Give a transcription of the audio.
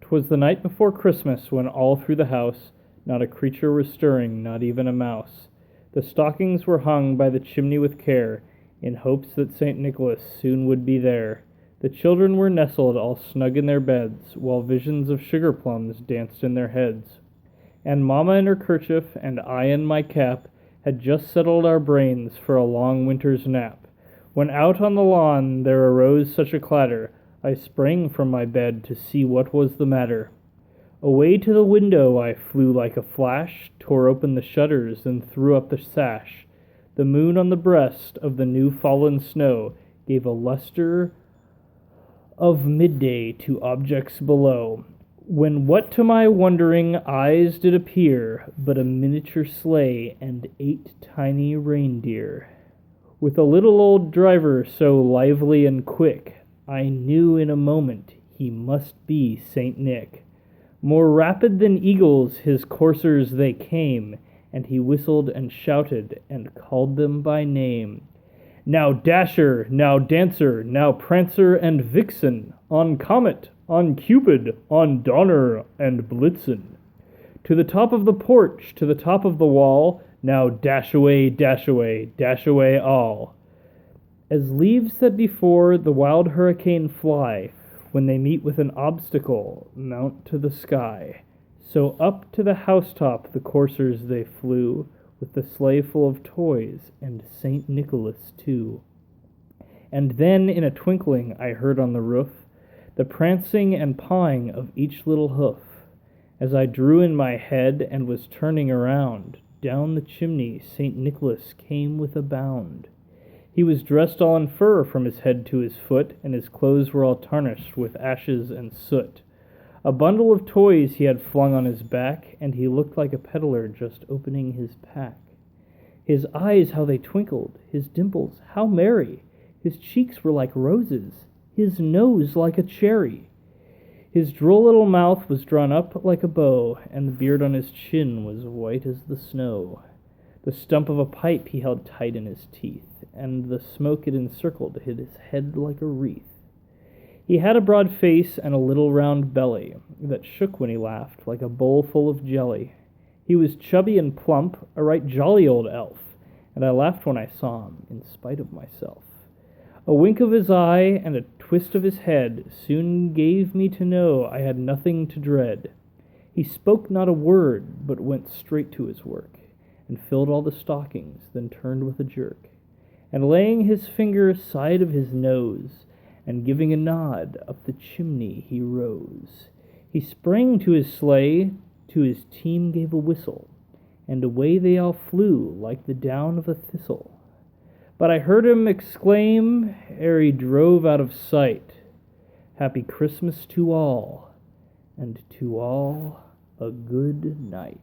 'Twas the night before Christmas, when all through the house not a creature was stirring, not even a mouse. The stockings were hung by the chimney with care, in hopes that St. Nicholas soon would be there. The children were nestled all snug in their beds, while visions of sugar plums danced in their heads. And Mamma in her kerchief, and I in my cap, had just settled our brains for a long winter's nap, when out on the lawn there arose such a clatter, I sprang from my bed to see what was the matter. Away to the window I flew like a flash, tore open the shutters, and threw up the sash. The moon on the breast of the new fallen snow gave a lustre of midday to objects below, when what to my wondering eyes did appear but a miniature sleigh and 8 tiny reindeer. With a little old driver so lively and quick, I knew in a moment he must be Saint Nick. More rapid than eagles his coursers they came, and he whistled and shouted and called them by name. Now Dasher, now Dancer, now Prancer and Vixen, on Comet, on Cupid, on Donner and Blitzen. To the top of the porch, to the top of the wall, now dash away, dash away, dash away all. As leaves that before the wild hurricane fly, when they meet with an obstacle, mount to the sky, so up to the housetop the coursers they flew, with the sleigh full of toys, and St. Nicholas too. And then in a twinkling I heard on the roof the prancing and pawing of each little hoof. As I drew in my head and was turning around, down the chimney St. Nicholas came with a bound. He was dressed all in fur from his head to his foot, and his clothes were all tarnished with ashes and soot. A bundle of toys he had flung on his back, and he looked like a peddler just opening his pack. His eyes, how they twinkled, his dimples, how merry! His cheeks were like roses, his nose like a cherry. His droll little mouth was drawn up like a bow, and the beard on his chin was white as the snow. The stump of a pipe he held tight in his teeth, and the smoke it encircled hid his head like a wreath. He had a broad face and a little round belly that shook when he laughed like a bowl full of jelly. He was chubby and plump, a right jolly old elf, and I laughed when I saw him, in spite of myself. A wink of his eye and a twist of his head soon gave me to know I had nothing to dread. He spoke not a word, but went straight to his work, and filled all the stockings, then turned with a jerk, and laying his finger side of his nose, and giving a nod, up the chimney he rose. He sprang to his sleigh, to his team gave a whistle, and away they all flew like the down of a thistle. But I heard him exclaim, ere he drove out of sight, "Happy Christmas to all, and to all a good night."